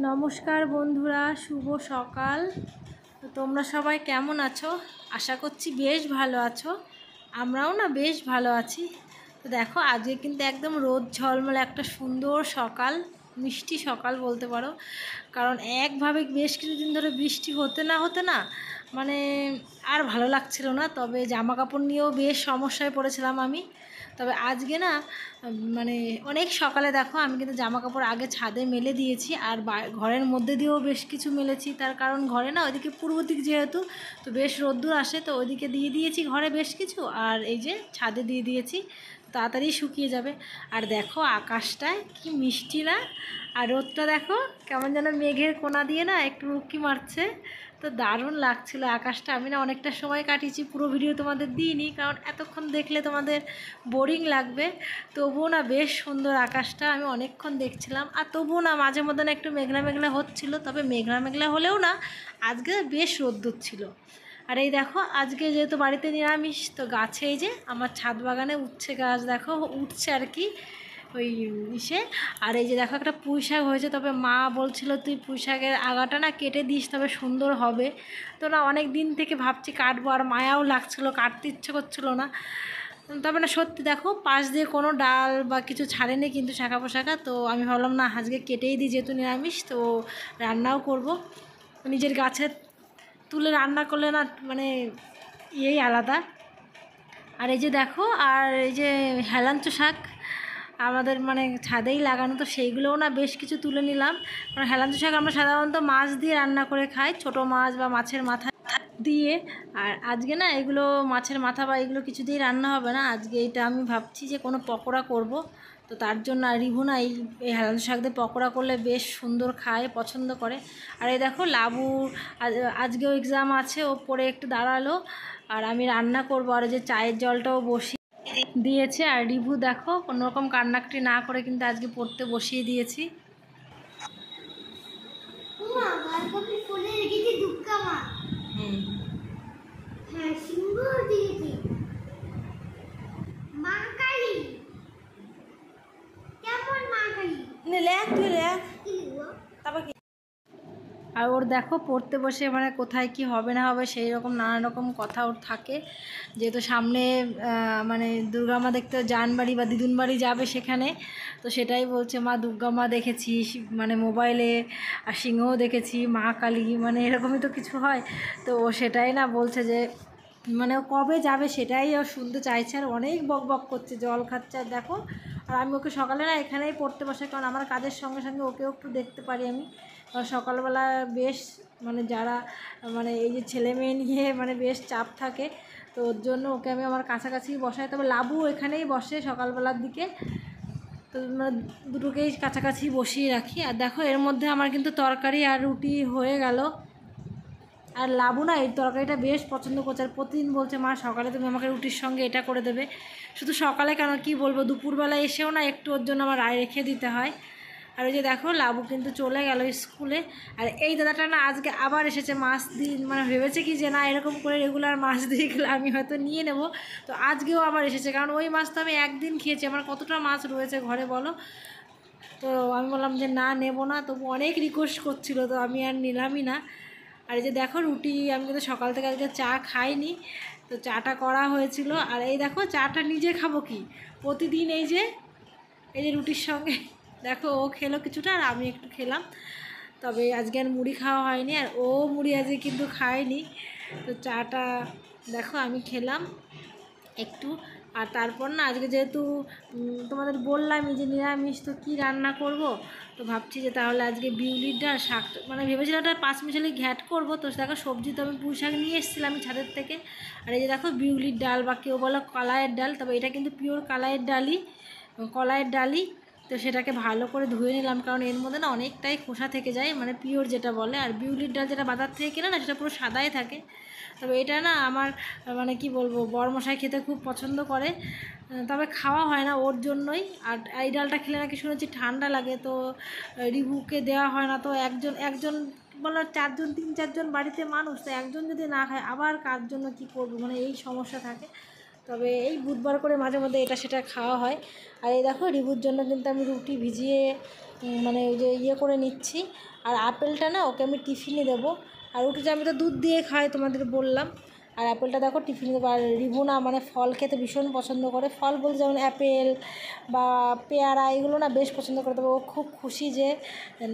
নমস্কার বন্ধুরা, শুভ সকাল। তো তোমরা সবাই কেমন আছো? আশা করছি বেশ ভালো আছো। আমরাও না বেশ ভালো আছি। তো দেখো, আজকে কিন্তু একদম রোদ ঝলমলে একটা সুন্দর সকাল, মিষ্টি সকাল বলতে পারো। কারণ একভাবে বেশ কিছুদিন ধরে বৃষ্টি হতে না মানে আর ভালো লাগছিল না। তবে জামা কাপড় নিয়েও বেশ সমস্যায় পড়েছিলাম আমি। তবে আজকে না মানে অনেক সকালে দেখো আমি কিন্তু জামা কাপড় আগে ছাদে মেলে দিয়েছি, আর ঘরের মধ্যে দিয়েও বেশ কিছু মেলেছি। তার কারণ ঘরে না ওইদিকে পূর্ব দিক যেহেতু, তো বেশ রোদ্দুর আসে, তো ওইদিকে দিয়ে দিয়েছি ঘরে বেশ কিছু, আর এই যে ছাদে দিয়ে দিয়েছি, তাড়াতাড়ি শুকিয়ে যাবে। আর দেখো আকাশটায় কি মিষ্টি না, আর রোদটা দেখো কেমন যেন মেঘের কোনা দিয়ে না একটু উঁকি মারছে। তো দারুণ লাগছিল আকাশটা। আমি না অনেকটা সময় কাটিয়েছি, পুরো ভিডিও তোমাদের দিইনি, কারণ এতক্ষণ দেখলে তোমাদের বোরিং লাগবে। তবুও না বেশ সুন্দর আকাশটা, আমি অনেকক্ষণ দেখছিলাম। আর তবুও না মাঝে মধ্যে না একটু মেঘলা মেঘলা হচ্ছিল, তবে মেঘলা মেঘলা হলেও না আজকে বেশ রোদ্দুর ছিল। আর এই দেখো আজকে যেহেতু বাড়িতে নিরামিষ, তো গাছে এই যে আমার ছাদ বাগানে উচ্ছে গাছ দেখো উঠছে আর কি ওই ইসে। আর এই যে দেখো একটা পুঁই শাক হয়েছে, তবে মা বলছিল তুই পুঁই শাকের আগাটা না কেটে দিস, তবে সুন্দর হবে। তো না অনেক দিন থেকে ভাবছি কাটবো, আর মায়াও লাগছিলো, কাটতে ইচ্ছে করছিল না। তবে না সত্যি দেখো পাশ দিয়ে কোনো ডাল বা কিছু ছাড়েনি কিন্তু শাখা পোশাখা। তো আমি ভাবলাম না আজকে কেটেই দিই, যেহেতু নিরামিষ, তো রান্নাও করব। নিজের গাছের তুলে রান্না করলে না মানে ইয়েই আলাদা। আর এই যে দেখো, আর এই যে হেলাঞ্চো শাক আমাদের মানে ছাদেই লাগানো, তো সেইগুলোও না বেশ কিছু তুলে নিলাম। কারণ হেলাঞ্চো শাক আমরা সাধারণত মাছ দিয়ে রান্না করে খাই, ছোটো মাছ বা মাছের মাথা দিয়ে। আর আজকে না এগুলো মাছের মাথা বা এগুলো কিছু দিয়ে রান্না হবে না, আজকে এটা আমি ভাবছি যে কোনো পকোড়া করব। তো তার জন্য আর রিভু না এই হেলাঞ্চো শাক দিয়ে পকোড়া করলে বেশ সুন্দর খায়, পছন্দ করে। আর এই দেখো লাবুর আজকেও এক্সাম আছে, ও পড়ে একটু দাঁড়ালো, আর আমি রান্না করব। আর যে চায়ের জলটাও বসিয়ে দিয়েছে। আর রিভু দেখো কোনোরকম কান্নাকাটি না করে কিন্তু আজকে পড়তে বসিয়ে দিয়েছি। আর ওর দেখো পড়তে বসে মানে কোথায় কি হবে না হবে সেই রকম নানা রকম কথা ওর থাকে। যেহেতু সামনে মানে দুর্গা মা দেখতে জানবাড়ি বা দিদুন বাড়ি যাবে সেখানে, তো সেটাই বলছে মা দুর্গা মা দেখেছি মানে মোবাইলে, আর সিংহও দেখেছি, মা কালী মানে এরকমই তো কিছু হয়। তো ও সেটাই না বলছে যে মানে ও কবে যাবে সেটাই ও শুনতে চাইছে, আর অনেক বক বক করছে, জল খাচ্ছে। আর দেখো, আর আমি ওকে সকালে না এখানেই পড়তে বসে, কারণ আমার কাজের সঙ্গে সঙ্গে ওকেও একটু দেখতে পারি আমি। কারণ সকালবেলা বেশ মানে যারা মানে এই যে ছেলে মেয়ে নিয়ে মানে বেশ চাপ থাকে, তো ওর জন্য ওকে আমি আমার কাছাকাছি বসাই। তবে লাবু এখানেই বসে সকালবেলার দিকে, তো মানে দুটোকেই কাছাকাছি বসিয়ে রাখি। আর দেখো এর মধ্যে আমার কিন্তু তরকারি আর রুটি হয়ে গেল। আর লাবু না এই তরকারিটা বেশ পছন্দ করছে, আর প্রতিদিন বলছে মা সকালে তুমি আমাকে রুটির সঙ্গে এটা করে দেবে। শুধু সকালে কেন, কি বলবো, দুপুরবেলা এসেও না একটু ওর জন্য আমার রেখে দিতে হয়। আর ওই যে দেখো লাবু কিন্তু চলে গেল স্কুলে। আর এই দাদাটা না আজকে আবার এসেছে মাছ দিয়ে, মানে ভেবেছে কি যে না এরকম করে রেগুলার মাছ দিয়ে গেলে আমি হয়তো নিয়ে নেব। তো আজকেও আবার এসেছে, কারণ ওই মাছ তো আমি একদিন খেয়েছি, আমার কতটা মাছ রয়েছে ঘরে বলো। তো আমি বললাম যে না নেব না, তবু অনেক রিকোয়েস্ট করছিল, তো আমি আর নিলামই না। আর এই যে দেখো রুটি, আমি কিন্তু সকাল থেকে আজকে চা খাইনি, তো চাটা করা হয়েছিল। আর এই দেখো চাটা নিজে খাবো কি, প্রতিদিন এই যে রুটির সঙ্গে দেখো ও খেলো কিছুটা, আর আমি একটু খেলাম। তবে আজকে আর মুড়ি খাওয়া হয়নি, আর ও মুড়ি আজকে কিন্তু খায়নি। তো চাটা দেখো আমি খেলাম একটু। আর তারপর না আজকে যেহেতু তোমাদের বললামই যে নিরামিষ, তো কী রান্না করব। তো ভাবছি যে তাহলে আজকে বিউলির ডাল শাক, মানে ভেবেছিলাম ওটা পাঁচমিশালি ঘ্যাট করব। তো দেখো সবজি তো আমি পুঁই শাক নিয়ে এসেছিলাম ছাদের থেকে। আর এই যে দেখো বিউলির ডাল বা কেউ বলো কলাইয়ের ডাল, তবে এটা কিন্তু পিওর কলাইয়ের ডালই। তো সেটাকে ভালো করে ধুয়ে নিলাম, কারণ এর মধ্যে না অনেকটাই খোসা থেকে যায়, মানে পিওর যেটা বলে। আর বিউলির ডাল যেটা বাজার থেকে কেনা না, সেটা পুরো সাদাই থাকে। তবে এটা না আমার মানে কি বলবো, বড়মশাই খেতে খুব পছন্দ করে, তবে খাওয়া হয় না ওর জন্যই। আর এই ডালটা খেলে নাকি শুনেছি ঠান্ডা লাগে, তো রিভুকে দেওয়া হয় না। তো একজন বলো তিন চারজন বাড়িতে মানুষ, তো একজন যদি না খায় আবার কার জন্য কি করব, মানে এই সমস্যা থাকে। তবে এই বুধবার করে মাঝে মধ্যে এটা সেটা খাওয়া হয়। আর এই দেখো রিভুর জন্য কিন্তু আমি রুটি ভিজিয়ে মানে ওই যে ইয়ে করে নিচ্ছি। আর আপেলটা না ওকে আমি টিফিনে দেবো, আর রুটিটা আমি তো দুধ দিয়ে খাই তোমাদের বললাম। আর অ্যাপেলটা দেখো টিফিনে দেবো। আর রিভু না মানে ফল খেতে ভীষণ পছন্দ করে, ফল বলতে যেমন অ্যাপেল বা পেয়ারা এগুলো না বেশ পছন্দ করে। তবে ও খুব খুশি যে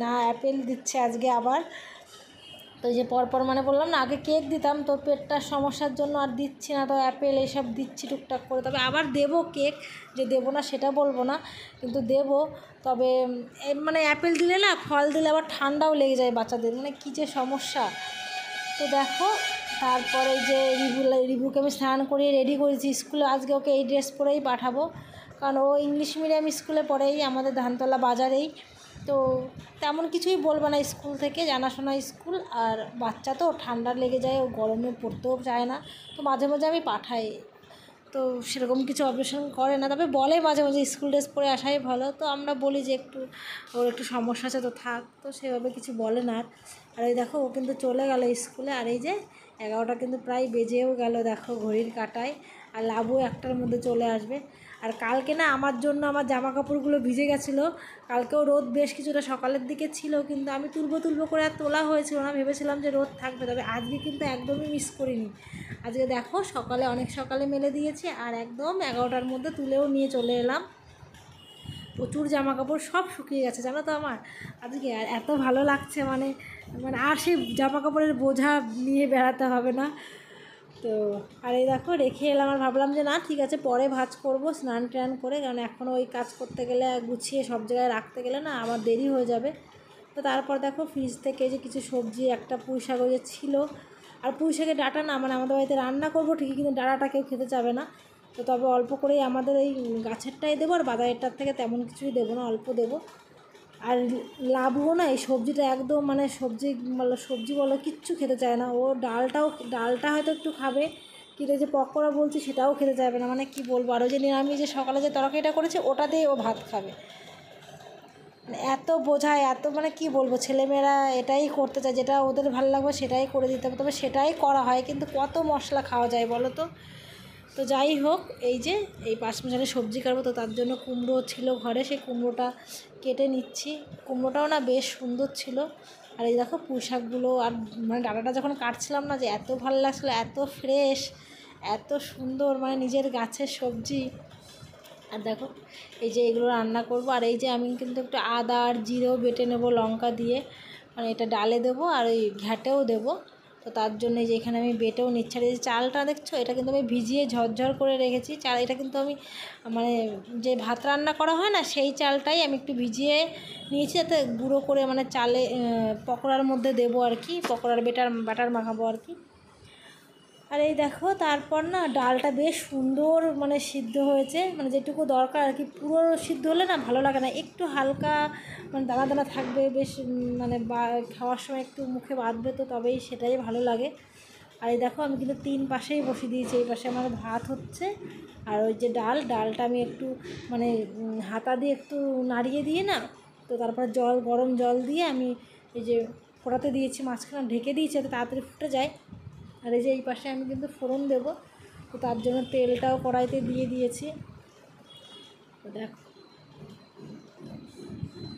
না অ্যাপেল দিচ্ছে আজকে আবার। তো এই যে পরপর মানে বললাম না আগে কেক দিতাম, তো পেটটার সমস্যার জন্য আর দিচ্ছি না, তো অ্যাপেল এইসব দিচ্ছি টুকটাক করে। তবে আবার দেবো কেক, যে দেবো না সেটা বলবো না, কিন্তু দেবো। তবে মানে অ্যাপেল দিলে না, ফল দিলে আবার ঠান্ডাও লেগে যায় বাচ্চাদের, মানে কী যে সমস্যা। তো দেখো তারপরে যে রিভুকে আমি স্নান করিয়ে রেডি করেছি স্কুলে। আজকে ওকে এই ড্রেস পরেই পাঠাবো, কারণ ও ইংলিশ মিডিয়াম স্কুলে পড়েই, আমাদের ধানতলা বাজারেই। তো তেমন কিছুই বলবে না স্কুল থেকে, জানাশোনা স্কুল। আর বাচ্চা তো ঠান্ডা লেগে যায়, ও গরমে পড়তেও চায় না, তো মাঝে মাঝে আমি পাঠাই। তো সেরকম কিছু অপারেশন করে না, তবে বলে মাঝে মাঝে স্কুল ড্রেস পরে আসাই ভালো। তো আমরা বলি যে একটু ওর একটু সমস্যা আছে তো থাক, তো সেভাবে কিছু বলে না। আর এই দেখো ও কিন্তু চলে গেল স্কুলে। আর এই যে 11টা কিন্তু প্রায় বেজেও গেল দেখো ঘড়ির কাঁটায়। আর লাবু 1টার মধ্যে চলে আসবে। আর কালকে না আমার জন্য আমার জামা কাপড়গুলো ভিজে গেছিলো। কালকেও রোদ বেশ কিছুটা সকালের দিকে ছিল, কিন্তু আমি তুলবো করে আর তোলা হয়েছিল না, ভেবেছিলাম যে রোদ থাকবে। তবে আজকে কিন্তু একদমই মিস করিনি। আজকে দেখো সকালে অনেক সকালে মেলে দিয়েছি, আর একদম 11টার মধ্যে তুলেও নিয়ে চলে এলাম। প্রচুর জামা কাপড় সব শুকিয়ে গেছে জানো তো আমার আজকে। আর এত ভালো লাগছে মানে মানে আর সেই জামা কাপড়ের বোঝা নিয়ে বেড়াতে হবে না। তো আর এই দেখো রেখে এলাম, আর ভাবলাম যে না ঠিক আছে পরে ভাঁজ করবো স্নান টান করে, কারণ এখনও ওই কাজ করতে গেলে গুছিয়ে সব জায়গায় রাখতে গেলে না আমার দেরি হয়ে যাবে। তো তারপর দেখো ফ্রিজ থেকে যে কিছু সবজি, একটা পুঁই শাক যে ছিল, আর পুঁই শাকের ডাঁটা না মানে আমাদের বাড়িতে রান্না করবো ঠিকই, কিন্তু ডাঁটাটা কেউ খেতে যাবে না। তো তবে অল্প করেই আমাদের এই গাছেরটাই দেবো, আর বাজারেরটার থেকে তেমন কিছুই দেবো না, অল্প দেবো। আর লাবুও না এই সবজিটা একদম মানে সবজি বলো কিচ্ছু খেতে চায় না। ও ডালটা হয়তো একটু খাবে, কিন্তু যে পকোড়া বলছি সেটাও খেতে চাইবে না। মানে কি বলবো, আর ওই যে নিরামিষ যে সকালে যে তরকারিটা করেছে ওটা দিয়ে ও ভাত খাবে। মানে এত বোঝায়, এত মানে কি বলবো, ছেলেমেয়েরা এটাই করতে চায়, যেটা ওদের ভালো লাগবে সেটাই করে দিতে হবে। তবে সেটাই করা হয়, কিন্তু কত মশলা খাওয়া যায় বলো তো। তো যাই হোক, এই যে এই পাঁচমিশালি সবজি কাটবো, তো তার জন্য কুমড়ো ছিল ঘরে, সেই কুমড়োটা কেটে নিচ্ছি। কুমড়োটাও না বেশ সুন্দর ছিল। আর এই দেখো পুঁই শাকগুলো, আর মানে ডাঁটাটা যখন কাটছিলাম না যে এত ভালো লাগছিলো, এত ফ্রেশ, এত সুন্দর, মানে নিজের গাছের সবজি। আর দেখো এই যে এগুলো রান্না করব। আর এই যে আমি কিন্তু একটু আদা আর জিরেও বেটে নেব লঙ্কা দিয়ে, মানে এটা ডালে দেবো আর ওই ঘ্যাটেও দেবো। তো তার জন্য যে এখানে আমি বেটেও নিচ্ছি। আর এই যে চালটা দেখছো, এটা কিন্তু আমি ভিজিয়ে ঝরঝর করে রেখেছি চাল। এটা কিন্তু আমি মানে যে ভাত রান্না করা হয় না সেই চালটাই আমি একটু ভিজিয়ে নিয়েছি, যাতে গুঁড়ো করে মানে চালে পকোড়ার মধ্যে দেবো আর কি, পকোড়ার বাটার মাখাবো আর কি। আর এই দেখো তারপর না ডালটা বেশ সুন্দর মানে সিদ্ধ হয়েছে, মানে যেটুকু দরকার আর কি। পুরো সিদ্ধ হলে না ভালো লাগে না, একটু হালকা মানে দানা দানা থাকবে বেশ, মানে খাওয়ার সময় একটু মুখে বাঁধবে, তো তবেই সেটাই ভালো লাগে। আর এই দেখো আমি কিন্তু 3 পাশেই বসিয়ে দিয়েছি। এই পাশে আমার ভাত হচ্ছে, আর ওই যে ডালটা আমি একটু মানে হাতা দিয়ে একটু নাড়িয়ে দিয়ে না, তো তারপর গরম জল দিয়ে আমি এই যে ফোড়াতে দিয়েছি, মাঝখানে ঢেকে দিয়েছি যাতে তাড়াতাড়ি ফুটে যায়। আর এই যে এই পাশে আমি কিন্তু ফোড়ন দেবো, তো তার জন্য তেলটাও কড়াইতে দিয়ে দিয়েছি। তো দেখো,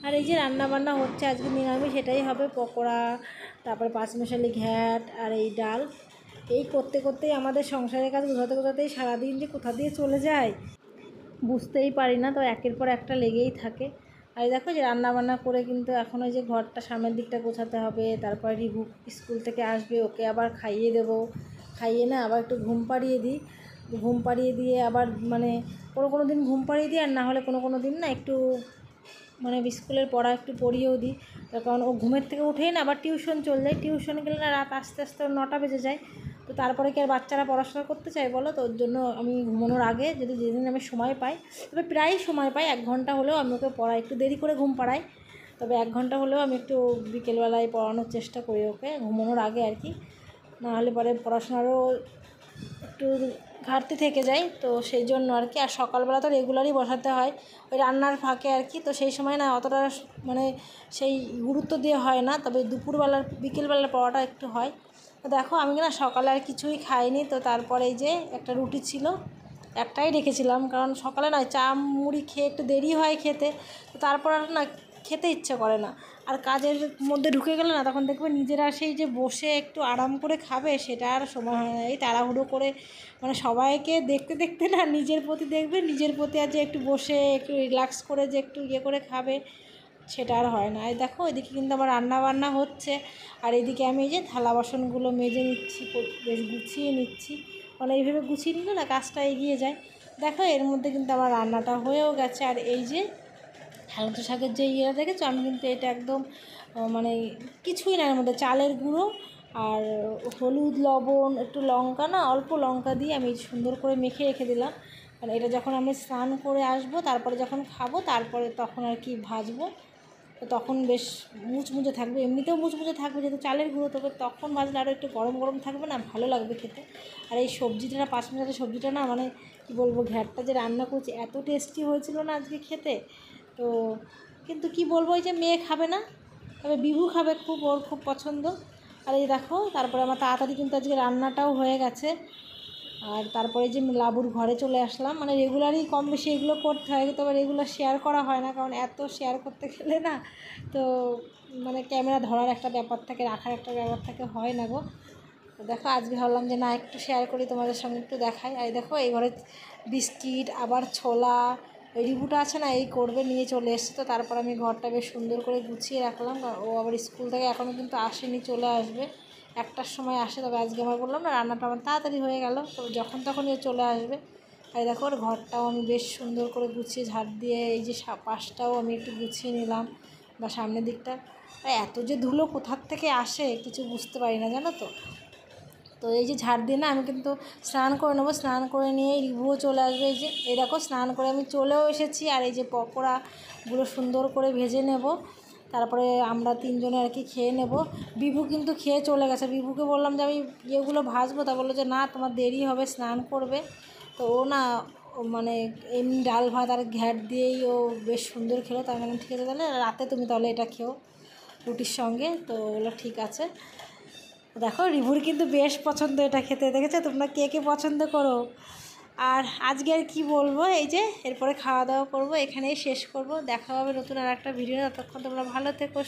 আর এই যে রান্নাবান্না হচ্ছে আজকে নিরামিষ, সেটাই হবে পকোড়া, তারপর পাঁচমিশালি ঘ্যাট আর এই ডাল। এই করতে করতেই আমাদের সংসারের কাজ গোছাতেই সারাদিন যে কোথা দিয়ে চলে যায় বুঝতেই পারি না, তো একের পর একটা লেগেই থাকে। আর দেখো যে রান্নাবান্না করে কিন্তু এখন ওই যে ঘরটা সামনের দিকটা গোছাতে হবে, তারপর রিভু স্কুল থেকে আসবে, ওকে আবার খাইয়ে দেবো, খাইয়ে না আবার একটু ঘুম পাড়িয়ে দিই। ঘুম পাড়িয়ে দিয়ে আবার মানে কোনো দিন ঘুম পাড়িয়ে দিই, আর না হলে কোনো দিন না একটু মানে স্কুলের পড়া একটু পড়িয়েও দিই। তার কারণ ও ঘুমের থেকে উঠেই না আবার টিউশন চলে যায়, টিউশনে গেলে না রাত আস্তে আস্তে 9টা বেজে যায়। তো তারপরে কি আর বাচ্চারা পড়াশোনা করতে চায় বলো, তো ওর জন্য আমি ঘুমানোর আগে যদি যেদিন আমি সময় পাই, তবে প্রায়ই সময় পাই, 1 ঘন্টা হলেও আমি ওকে পড়াই, একটু দেরি করে ঘুম পাড়াই, তবে 1 ঘন্টা হলেও আমি একটু বিকেলবেলায় পড়ানোর চেষ্টা করি ওকে ঘুমানোর আগে আর কি। নাহলে পরে পড়াশোনারও একটু ঘাটতি থেকে যায়, তো সেই জন্য আর কি। আর সকালবেলা তো রেগুলারই বসাতে হয় ওই রান্নার ফাঁকে আর কি, তো সেই সময় না অতটা মানে সেই গুরুত্ব দিয়ে হয় না, তবে বিকেলবেলার পড়াটা একটু হয়। তো দেখো আমি না সকালে আর কিছুই খাইনি, তো তারপরে এই যে একটা রুটি ছিল, একটাই রেখেছিলাম, কারণ সকালে না চা মুড়ি খেয়ে একটু দেরি হয় খেতে। তো তারপর আর না খেতে ইচ্ছে করে না। আর কাজের মধ্যে ঢুকে গেলে না তখন দেখবে নিজেরা সেই যে বসে একটু আরাম করে খাবে সেটা আর সময় হয় না। এই তাড়াহুড়ো করে মানে সবাইকে দেখতে দেখতে না নিজের প্রতি দেখবে, নিজের প্রতি আর যে একটু বসে একটু রিল্যাক্স করে যে একটু ইয়ে করে খাবে সেটা আর হয় না। এই দেখো এদিকে কিন্তু আমার রান্না বান্না হচ্ছে, আর এদিকে আমি এই যে থালা বাসনগুলো মেজে নিচ্ছি, বেশ গুছিয়ে নিচ্ছি। মানে এইভাবে গুছিয়ে নিলে না কাজটা এগিয়ে যায়। দেখো এর মধ্যে কিন্তু আমার রান্নাটা হয়েও গেছে। আর এই যে হেলাঞ্চা শাকের যে ইয়েটা দেখেছো, আমি কিন্তু এটা একদম মানে কিছুই না, এর মধ্যে চালের গুঁড়ো আর হলুদ, লবণ, একটু লঙ্কা, না অল্প লঙ্কা দিয়ে আমি সুন্দর করে মেখে রেখে দিলাম। মানে এটা যখন আমি স্নান করে আসবো তারপরে যখন খাবো তারপরে তখন আর কি ভাজবো, তো তখন বেশ মুচমুচে থাকবে। এমনিতেও মুচমুচে থাকবে যেহেতু চালের গুঁড়ো, তবে তখন ভাজলে আরও একটু গরম গরম থাকবে না, ভালো লাগবে খেতে। আর এই সবজিটা না, পাঁচমিশালি সবজিটা না, মানে কী বলবো, ঘ্যাটটা যে রান্না করছি এত টেস্টি হয়েছিল না আজকে খেতে। তো কিন্তু কি বলবো, ওই যে মেয়ে খাবে না, তবে বিভু খাবে খুব, ওর খুব পছন্দ। আর এই দেখো তারপরে আমার তাড়াতাড়ি কিন্তু আজকে রান্নাটাও হয়ে গেছে। আর তারপরে যে লাবুর ঘরে চলে আসলাম, মানে রেগুলারই কম বেশি এগুলো করতে হয়, তবে রেগুলার শেয়ার করা হয় না, কারণ এত শেয়ার করতে গেলে না তো মানে ক্যামেরা ধরার একটা ব্যাপার থাকে, রাখার একটা ব্যাপার থাকে, হয় না গো। তো দেখো আজকে ভাবলাম যে না একটু শেয়ার করি তোমাদের সঙ্গে, একটু দেখাই। আর দেখো এই ঘরে বিস্কিট, আবার ছোলা, ওই রিবুটা আছে না, এই করবে নিয়ে চলে এসছে। তো তারপর আমি ঘরটা বেশ সুন্দর করে গুছিয়ে রাখলাম। ও আবার স্কুল থেকে এখনও কিন্তু আসেনি, চলে আসবে 1টার সময় আসে। তবে আজকে আমার বললাম না রান্নাটা আমার তাড়াতাড়ি হয়ে গেল, তো যখন তখন ও চলে আসবে। আর দেখো ওর ঘরটাও আমি বেশ সুন্দর করে গুছিয়ে ঝাড় দিয়ে, এই যে পাশটাও আমি একটু গুছিয়ে নিলাম, বা সামনের দিকটা। আর এত যে ধুলো কোথার থেকে আসে কিছু বুঝতে পারি না, জানো তো। তো এই যে ঝাড় দিয়ে না আমি কিন্তু স্নান করে নেবো, স্নান করে নিয়ে রিভুও চলে আসবে। এই যে এই দেখো স্নান করে আমি চলেও এসেছি। আর এই যে পকোড়াগুলো সুন্দর করে ভেজে নেব, তারপরে আমরা 3 জনে আর কি খেয়ে নেব। বিভু কিন্তু খেয়ে চলে গেছে। বিভুকে বললাম যে আমি ইয়েগুলো ভাজবো, তা বললো যে না তোমার দেরি হবে, স্নান করবে। তো ও না মানে এমনি ডাল ভাত আর ঘ্যাট দিয়েই ও বেশ সুন্দর খেলো। তার মানে ঠিক আছে, তাহলে রাতে তুমি তাহলে এটা খেও রুটির সঙ্গে। তো বললো ঠিক আছে। দেখো রিভুর কিন্তু বেশ পছন্দ এটা খেতে, দেখেছো তোমরা কে কে পছন্দ করো। আর আজকে আর কী বলবো, এই যে এরপরে খাওয়া দাওয়া করবো, এখানেই শেষ করব। দেখা হবে নতুন আর একটা ভিডিও। ততক্ষণ তোমরা ভালো থেকো।